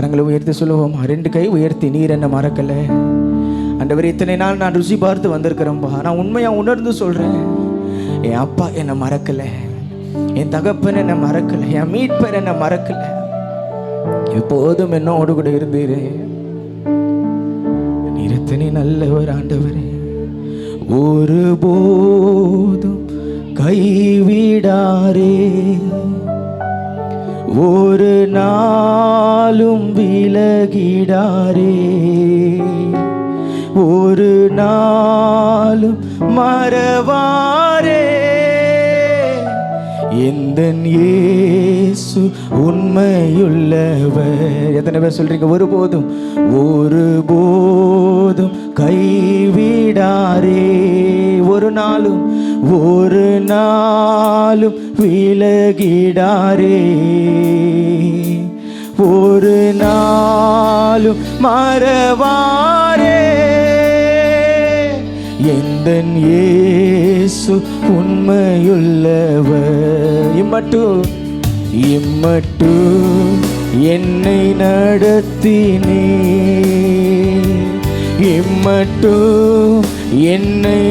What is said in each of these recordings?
கரங்களை உயர்த்தி சொல்லுவோம். 2 கை உயர்த்தி, நீர் என்ன மறக்கலை ஆண்டவரே. இத்தனை நாள் நான் ருசி பார்த்து வந்திருக்கிறேன்ப்பா. நான் உண்மையாக உணர்ந்து சொல்கிறேன், என் அப்பா என்னை மறக்கலை, என் தகப்பன் என்னை மறக்கலை, என் மீட்பர் என்னை மறக்கலை. எப்போதும் என்னோடு கூட இருந்தீரே. நீர் எத்தனை நல்லவர் ஆண்டவரே. ஒருபோதும் கைவிடாரே, ஒரு நாளும் விலகிடாரே, ஒரு நாளும் மறவாரே. எந்தன் இயேசு உண்மையுள்ளவர். எத்தனை பேர் சொல்றீங்க? ஒருபோதும் ஒருபோதும் கைவிடாரே, ஒரு நாளும் விலகிடாரே, ஒரு நாளும் மறவாரே. எந்தன் இயேசு உண்மையுள்ளவர். இம்மட்டும் என்னை நடத்தினே, இம்மட்டும் என்னை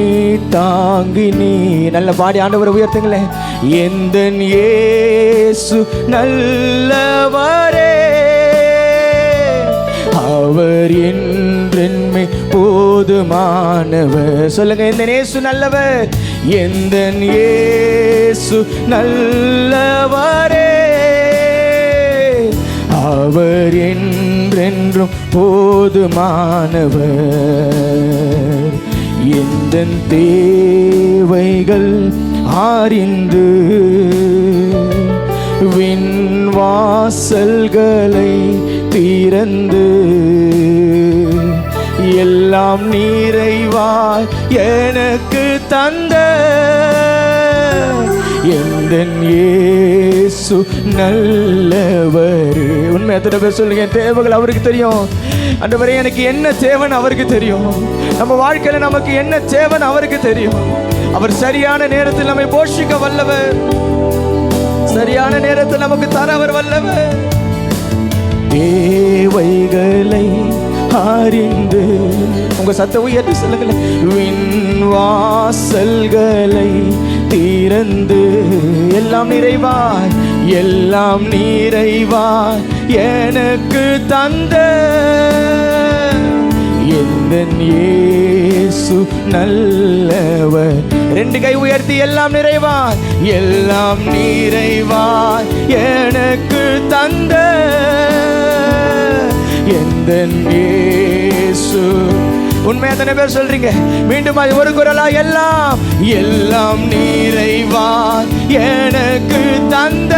தாங்கினே. நல்ல பாடி ஆண்டவரை உயர்த்துங்களேன். எந்தன் இயேசு நல்லவரே, அவர் என்றென்மை போதுமானவர். சொல்லுங்க, எந்தன் இயேசு நல்லவர், எந்தன் இயேசு நல்லவரே, அவர் என்றென்றும் போதுமானவர். எந்தன் தேவைகள் அறிந்து விண் வாசல்களை திறந்து எல்லாம் நிறைவாய் எனக்கு தந்த எந்தன் இயேசு நல்லவர். உண்மை எத்தனை பேர் சொல்லுங்க, என் தேவைகள் அவருக்கு தெரியும். ஆண்டவரே, எனக்கு என்ன தேவைன்னு அவருக்கு தெரியும். நம்ம வாழ்க்கையில நமக்கு என்ன தேவைன்னு அவருக்கு தெரியும். அவர் சரியான நேரத்தில் நம்மை போஷிக்க வல்லவர், சரியான நேரத்தில் நமக்கு தர அவர் வல்லவர். தேவைகளை அறிந்து, உங்க சத்த உயர்த்தி சொல்லுங்களேன். விண் வாசல்களை திறந்து எல்லாம் நிறைவாய் எனக்கு தந்த எந்தன் இயேசு நல்லவர். 2 கை உயர்த்தி, எல்லாம் நிறைவாய் எனக்கு தந்த எந்தன் இயேசு. உண்மையா எத்தனை பேர் சொல்றீங்க? மீண்டும் ஒரு குரலா, எல்லாம் நிறைவாய் எனக்கு தந்த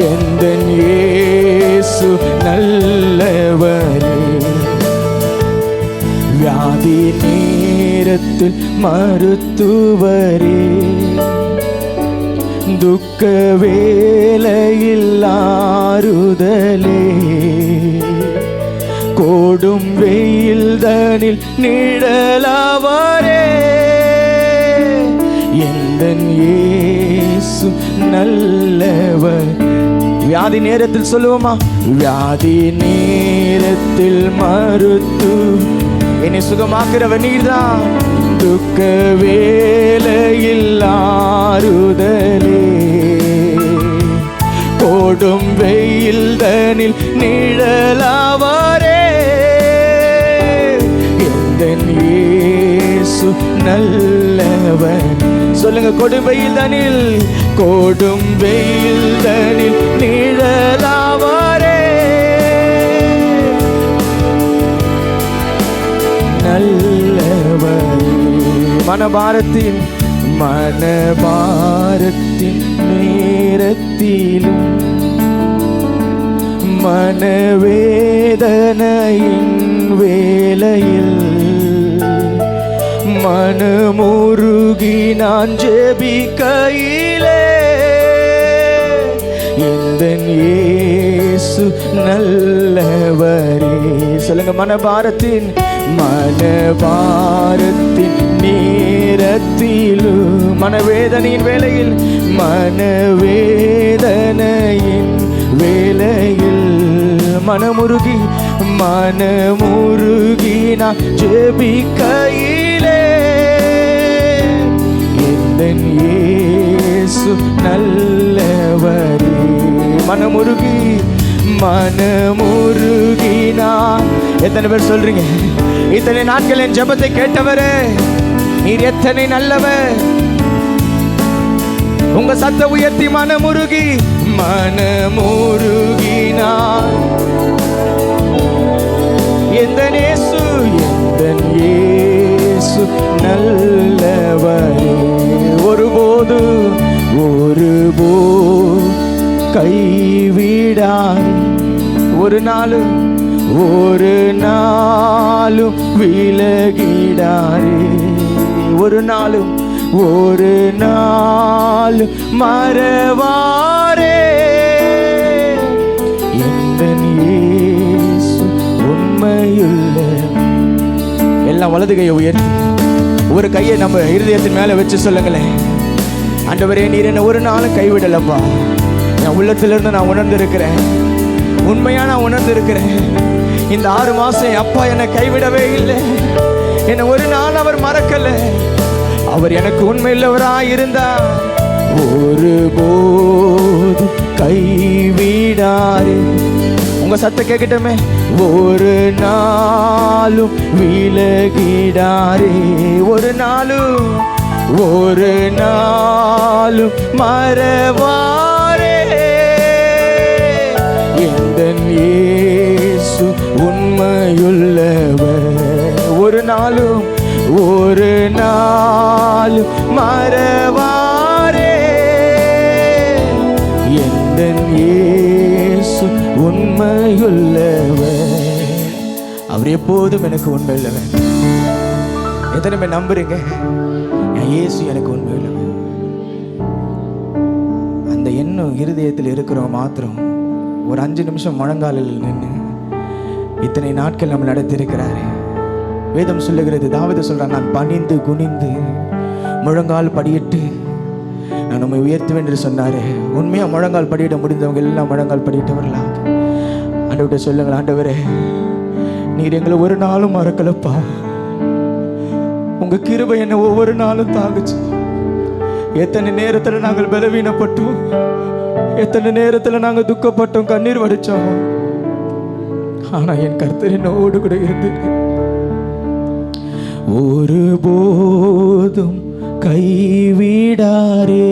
எந்தன் இயேசு நல்லவரே. வியாதி நேரத்தில் மருத்துவரே, துக்க வேளையில் ஆறுதலே, கோடும் வெயில் தனில் நிழலாவாரே. எந்தன் இயேசு நல்லவர். வியாதி நேரத்தில் சொல்லுவோமா? வியாதி நேரத்தில் என்னை சுகமாக்குறவர் நீர்தான். துக்க வேளையில் ஆறுதலே, கோடும் வெயில் தனில் நிழலாவாரே. எந்தன் இயேசு நல்லவர். சொல்லுங்க, கோடும் வெயில் தனில் நிழலாவாரே. நல்லவர். மனபாரத்தின் நேரத்திலும் மனவேதனையின் வேளையில் மனமுருகி நான் ஜெபிக்கையிலே எந்தன் இயேசு நல்லவரே. சொல்லுங்க, மனபாரத்தின் நேரத்திலும் மனவேதனையின் வேளையில் மனவேதனையின் வேளையில் மனமுருகி நான் ஜெபிக்கையிலே எந்தன் இயேசு நல்லவரே. மனமுருகி நான். எத்தனை பேர் சொல்றீங்க, இத்தனை நாட்கள் என் ஜெபத்தை கேட்டவரே, நீர் எத்தனை நல்லவர். உங்க சத்த உயர்த்தி மனமுருகி நான் எந்தன் இயேசு நல்லவரே. ஒருபோது கைவிடார், ஒரு நாளும் விலகிடாரே. ஒரு நாளும் மறவாரே. எந்தன் இயேசு உண்மையுள்ள. எல்லாம் வலது கையை உயர்த்தி ஒரு கையை நம்ம இருதயத்தின் மேல வச்சு சொல்லுங்களேன், ஆண்டவரே நீர் என்ன ஒரு நாளும் கைவிடலப்பா. என் உள்ளத்திலிருந்து நான் உணர்ந்திருக்கிறேன், உண்மையா நான் உணர்ந்திருக்கிறேன். இந்த 6 மாசம் அப்பா என்னை கைவிடவே இல்லை, என்னை ஒரு நாள் அவர் மறக்கல. அவர் எனக்கு உண்மையுள்ளவராய் இருந்தார். ஒருபோது கைவிடாரே. உங்க சத்த கேட்கட்டுமே. ஒரு நாளும் விலகிடாரே. ஒரு நாளும் மறவாரே. எந்தன் இயேசு உண்மையுள்ளவர். ஒரு நாளும் மறவாரே. எந்தன் இயேசு உண்மையுள்ளவர். அவர் எப்போதும் எனக்கு உண்மையுள்ளவர். எத்தனை பேர் நம்புறீங்க என் இயேசு எனக்கு உண்மையுள்ளவர்? அந்த எண்ணம் இருதயத்தில் இருக்கிறவங்க மாத்திரம் ஒரு 5 நிமிஷம் முழங்காலில் நின்று இத்தனை நாட்கள் நம்ம நடத்தியிருக்கிறாரு. வேதம் சொல்லுகிறது, தாவீது சொல்றான், நான் பணிந்து குனிந்து முழங்கால் படியிட்டு நான் உண்மை உயர்த்துவேன் என்று சொன்னாரு. உண்மையா முழங்கால் படியிட முடிந்தவங்க எல்லாம் முழங்கால் படியிட்டவர்களாக ஆண்டவர்கிட்ட சொல்லுங்கள், ஆண்டவரே நீர் எங்களை ஒரு நாளும் மறக்கலப்பா. உங்க கிருபை என்ன ஒவ்வொரு நாளும் தாங்குச்சு. எத்தனை நேரத்தில் நாங்கள் பலவீனப்பட்டோம், எத்தனை நேரத்தில் நாங்கள் துக்கப்பட்டோம், கண்ணீர் வடிச்சோம். ஆனா என் கர்த்தர் என்னோடு கூட இருந்து ஒருபோதும் கைவிடாரே.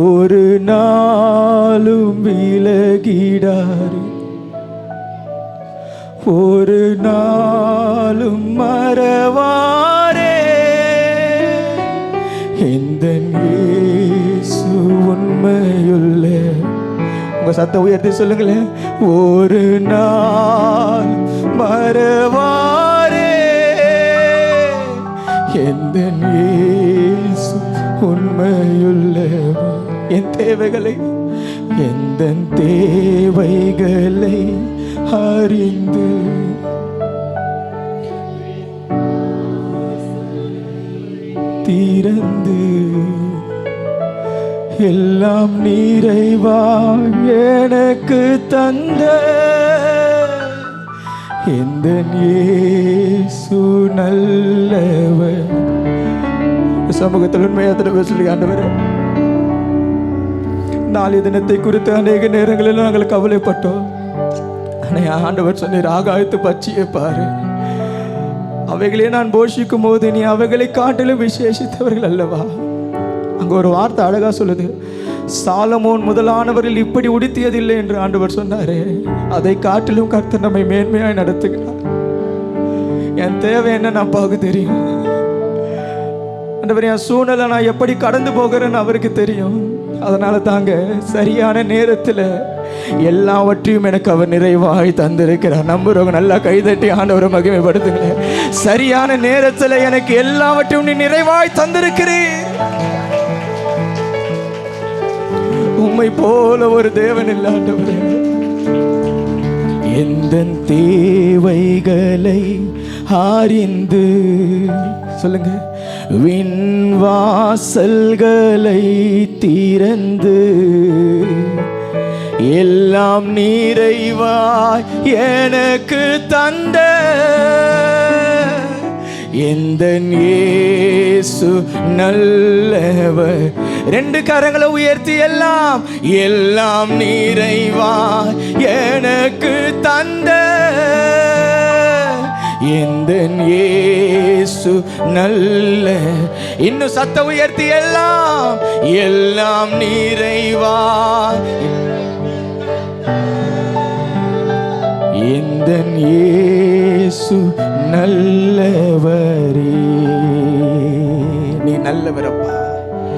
ஒரு நாளும் விலகிடாரே. ஒரு நாளும் மறவாரே. எந்தன் இயேசு உண்மையுள்ள. உங்க சத்த உயர்த்தி சொல்லுங்களேன், ஒரு நாள் மறவாரே. எந்தன் இயேசு உண்மையுள்ளவர். என் தேவைகளை அறிந்து திறந்து எல்லாம் நிறைவா எனக்கு தந்த எந்தன் இயேசு நல்லவர். சமூகத்தில் உண்மையாக சொல்லி, ஆண்டவரே நாளைய தினத்தை குறித்து அநேக நேரங்களில் நாங்கள் கவலைப்பட்டோம். ஆனால் ஆண்டவர் சொன்னீர், ஆகாயத்து பட்சியை பாரு, அவைகளே நான் போஷிக்கும் போது நீ அவைகளை காட்டிலும் விசேஷித்தவர்கள் அல்லவா. அங்கே ஒரு வார்த்தை அழகா சொல்லுது, சாலமோன் முதலானவர்கள் இப்படி உடுத்தியதில்லை என்று ஆண்டவர் சொன்னாரே, அதை காட்டிலும் கர்த்தர் நம்மை மேன்மையாய் நடத்துகிறார். என் தேவை என்ன அப்பாவுக்கு தெரியும். ஆண்டவர் என் சூழ்நிலை நான் எப்படி கடந்து போகிறேன்னு அவருக்கு தெரியும். அதனால தாங்க சரியான நேரத்தில் எல்லாவற்றையும் எனக்கு அவர் நிறைவாய் தந்திருக்கிறார். நம்புறவங்க நல்லா கைதட்டி ஆண்டவரை மகிமைப்படுத்துங்களேன். சரியான நேரத்தில் எனக்கு எல்லாவற்றையும் நீ நிறைவாய் தந்திருக்கிறீர். உம்மை போல ஒரு தேவன் இல்லை ஆண்டவரே. எந்தன் தேவைகளை அறிந்து சொல்லுங்க, விண்வாசல்களை திறந்து எல்லாம் நிறைவாய் எனக்கு தந்த எந்தன் இயேசு நல்லவர். ரெண்டு கரங்களை உயர்த்தி எல்லாம் எல்லாம் நிறைவாய் எனக்கு தந்த எந்தன் இயேசு நல்ல. இன்னும் சத்த உயர்த்தி எல்லாம் எல்லாம் நிறைவாய் எந்தன் இயேசு நல்லவரே. நீ நல்லவர் அப்பா.